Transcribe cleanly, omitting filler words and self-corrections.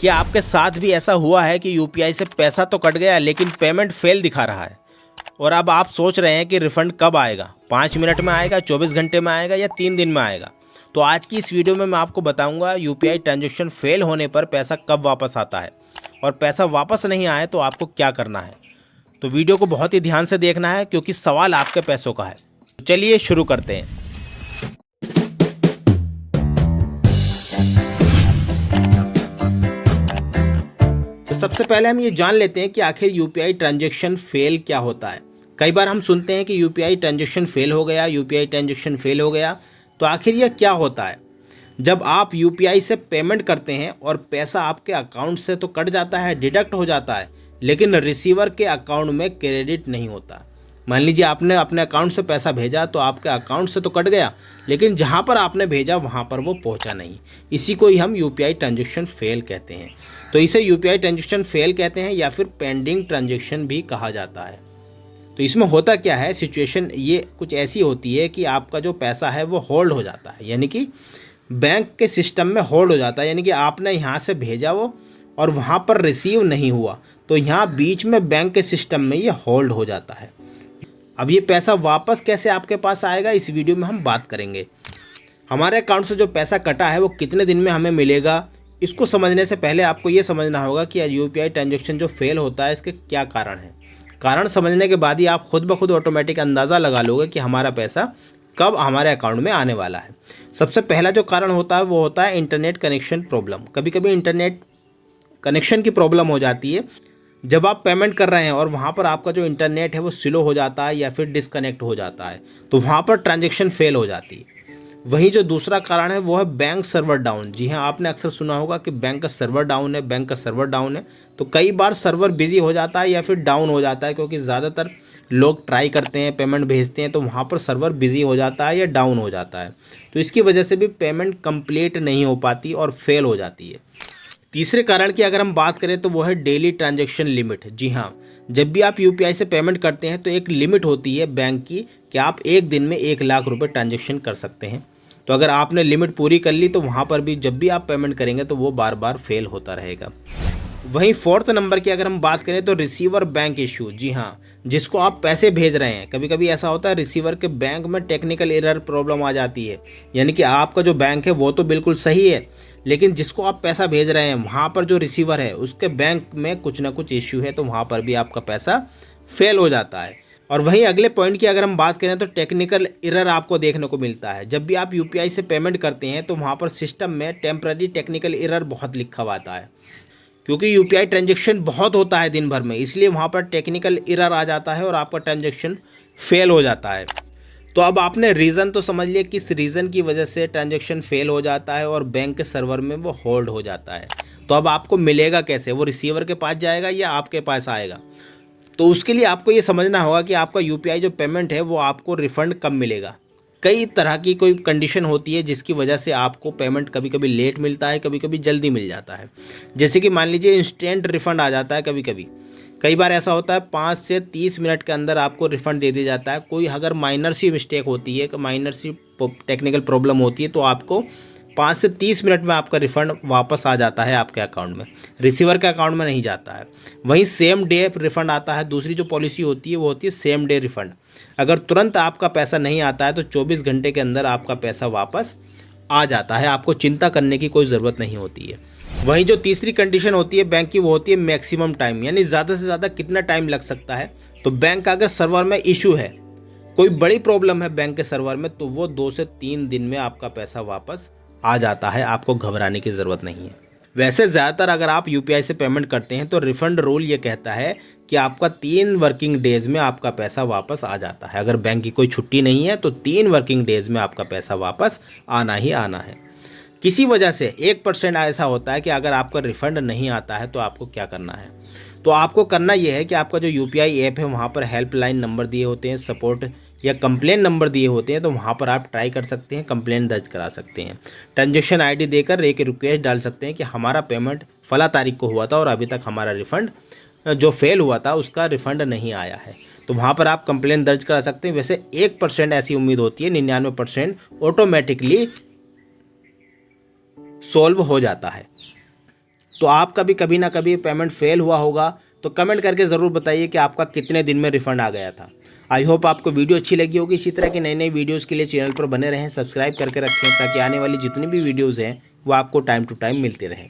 क्या आपके साथ भी ऐसा हुआ है कि यूपीआई से पैसा तो कट गया लेकिन पेमेंट फेल दिखा रहा है और अब आप सोच रहे हैं कि रिफंड कब आएगा? 5 मिनट में आएगा, 24 घंटे में आएगा या 3 दिन में आएगा? तो आज की इस वीडियो में मैं आपको बताऊंगा यूपीआई ट्रांजैक्शन फेल होने पर पैसा कब वापस आता है और पैसा वापस नहीं आए तो आपको क्या करना है। तो वीडियो को बहुत ही ध्यान से देखना है क्योंकि सवाल आपके पैसों का है। तो चलिए शुरू करते हैं। तो सबसे पहले हम ये जान लेते हैं कि आखिर यूपीआई ट्रांजैक्शन फेल क्या होता है। कई बार हम सुनते हैं कि यूपीआई ट्रांजैक्शन फेल हो गया, यूपीआई ट्रांजैक्शन फेल हो गया। तो आखिर यह क्या होता है? जब आप यूपीआई से पेमेंट करते हैं और पैसा आपके अकाउंट से तो कट जाता है, डिडक्ट हो जाता है, लेकिन रिसीवर के अकाउंट में क्रेडिट नहीं होता। मान लीजिए आपने अपने अकाउंट से पैसा भेजा तो आपके अकाउंट से तो कट गया, लेकिन जहां पर आपने भेजा वहां पर वो पहुंचा नहीं। इसी को ही हम यूपीआई ट्रांजैक्शन फेल कहते हैं। तो इसे यूपीआई ट्रांजैक्शन फेल कहते हैं या फिर पेंडिंग ट्रांजैक्शन भी कहा जाता है। तो इसमें होता क्या है, सिचुएशन ये कुछ ऐसी होती है कि आपका जो पैसा है वो होल्ड हो जाता है, यानी कि बैंक के सिस्टम में होल्ड हो जाता है। यानी कि आपने यहाँ से भेजा वो और वहाँ पर रिसीव नहीं हुआ, तो यहाँ बीच में बैंक के सिस्टम में ये होल्ड हो जाता है। अब ये पैसा वापस कैसे आपके पास आएगा, इस वीडियो में हम बात करेंगे। हमारे अकाउंट से जो पैसा कटा है वो कितने दिन में हमें मिलेगा, इसको समझने से पहले आपको ये समझना होगा कि यूपीआई ट्रांजैक्शन जो फेल होता है इसके क्या कारण हैं। कारण समझने के बाद ही आप खुद ब खुद ऑटोमेटिक अंदाज़ा लगा लोगे कि हमारा पैसा कब हमारे अकाउंट में आने वाला है। सबसे पहला जो कारण होता है वो होता है इंटरनेट कनेक्शन प्रॉब्लम। कभी कभी इंटरनेट कनेक्शन की प्रॉब्लम हो जाती है। जब आप पेमेंट कर रहे हैं और वहाँ पर आपका जो इंटरनेट है वो स्लो हो जाता है या फिर डिस्कनेक्ट हो जाता है, तो वहाँ पर ट्रांजैक्शन फेल हो जाती है। वहीं जो दूसरा कारण है वो है बैंक सर्वर डाउन। जी हाँ, आपने अक्सर सुना होगा कि बैंक का सर्वर डाउन है, बैंक का सर्वर डाउन है। तो कई बार सर्वर बिजी हो जाता है या फिर डाउन हो जाता है, क्योंकि ज़्यादातर लोग ट्राई करते हैं, पेमेंट भेजते हैं, तो वहाँ पर सर्वर बिजी हो जाता है या डाउन हो जाता है। तो इसकी वजह से भी पेमेंट कंप्लीट नहीं हो पाती और फेल हो जाती है। तीसरे कारण की अगर हम बात करें तो वो है डेली ट्रांजैक्शन लिमिट। जी हाँ, जब भी आप यूपीआई से पेमेंट करते हैं तो एक लिमिट होती है बैंक की कि आप एक दिन में 1 लाख रुपए ट्रांजैक्शन कर सकते हैं। तो अगर आपने लिमिट पूरी कर ली तो वहाँ पर भी जब भी आप पेमेंट करेंगे तो वो बार बार फेल होता रहेगा। वहीं फोर्थ नंबर की अगर हम बात करें तो रिसीवर बैंक इशू। जी हाँ, जिसको आप पैसे भेज रहे हैं, कभी कभी ऐसा होता है रिसीवर के बैंक में टेक्निकल एरर प्रॉब्लम आ जाती है। यानी कि आपका जो बैंक है वो तो बिल्कुल सही है, लेकिन जिसको आप पैसा भेज रहे हैं वहाँ पर जो रिसीवर है उसके बैंक में कुछ ना कुछ इश्यू है, तो वहाँ पर भी आपका पैसा फेल हो जाता है। और वहीं अगले पॉइंट की अगर हम बात करें तो टेक्निकल एरर आपको देखने को मिलता है। जब भी आप यूपीआई से पेमेंट करते हैं तो वहाँ पर सिस्टम में टेम्पररी टेक्निकल एरर बहुत लिखा हुआ आता है, क्योंकि यूपीआई ट्रांजैक्शन बहुत होता है दिन भर में, इसलिए वहाँ पर टेक्निकल एरर आ जाता है और आपका ट्रांजैक्शन फेल हो जाता है। तो अब आपने रीज़न तो समझ लिया किस रीज़न की वजह से ट्रांजैक्शन फेल हो जाता है और बैंक के सर्वर में वो होल्ड हो जाता है। तो अब आपको मिलेगा कैसे? वो रिसीवर के पास जाएगा या आपके पास आएगा? तो उसके लिए आपको ये समझना होगा कि आपका यूपीआई जो पेमेंट है वो आपको रिफ़ंड कब मिलेगा। कई तरह की कोई कंडीशन होती है जिसकी वजह से आपको पेमेंट कभी कभी लेट मिलता है, कभी कभी जल्दी मिल जाता है। जैसे कि मान लीजिए इंस्टेंट रिफ़ंड आ जाता है कभी कभी। कई बार ऐसा होता है 5 से 30 मिनट के अंदर आपको रिफ़ंड दे दिया जाता है। कोई अगर माइनर सी मिस्टेक होती है, माइनर सी टेक्निकल प्रॉब्लम होती है, तो आपको 5 से 30 मिनट में आपका रिफ़ंड वापस आ जाता है आपके अकाउंट में, रिसीवर के अकाउंट में नहीं जाता है। वहीं सेम डे रिफ़ंड आता है। दूसरी जो पॉलिसी होती है वो होती है सेम डे रिफ़ंड। अगर तुरंत आपका पैसा नहीं आता है तो 24 घंटे के अंदर आपका पैसा वापस आ जाता है, आपको चिंता करने की कोई ज़रूरत नहीं होती है। वहीं जो तीसरी कंडीशन होती है बैंक की वो होती है मैक्सिमम टाइम, यानी ज़्यादा से ज़्यादा कितना टाइम लग सकता है। तो बैंक का अगर सर्वर में इशू है, कोई बड़ी प्रॉब्लम है बैंक के सर्वर में, तो वो 2 से 3 दिन में आपका पैसा वापस आ जाता है, आपको घबराने की ज़रूरत नहीं है। वैसे ज़्यादातर अगर आप यूपीआई से पेमेंट करते हैं तो रिफ़ंड रूल ये कहता है कि आपका 3 वर्किंग डेज़ में आपका पैसा वापस आ जाता है। अगर बैंक की कोई छुट्टी नहीं है तो 3 वर्किंग डेज़ में आपका पैसा वापस आना ही आना है। किसी वजह से 1% ऐसा होता है कि अगर आपका रिफ़ंड नहीं आता है तो आपको क्या करना है? तो आपको करना यह है कि आपका जो यूपीआई ऐप है वहाँ पर हेल्पलाइन नंबर दिए होते हैं, सपोर्ट या कंप्लेन नंबर दिए होते हैं, तो वहाँ पर आप ट्राई कर सकते हैं, कंप्लेन दर्ज करा सकते हैं। ट्रांजैक्शन आईडी देकर एक रिक्वेस्ट डाल सकते हैं कि हमारा पेमेंट फला तारीख को हुआ था और अभी तक हमारा रिफ़ंड जो फेल हुआ था उसका रिफ़ंड नहीं आया है। तो वहाँ पर आप कंप्लेन दर्ज करा सकते हैं। वैसे 1% ऐसी उम्मीद होती है, 99% ऑटोमेटिकली सॉल्व हो जाता है। तो आपका भी कभी ना कभी पेमेंट फेल हुआ होगा, तो कमेंट करके ज़रूर बताइए कि आपका कितने दिन में रिफ़ंड आ गया था। आई होप आपको वीडियो अच्छी लगी होगी। इसी तरह की नई नई वीडियोज़ के लिए चैनल पर बने रहें, सब्सक्राइब करके रखें ताकि आने वाली जितनी भी वीडियोज़ हैं वो आपको टाइम टू टाइम मिलती रहें।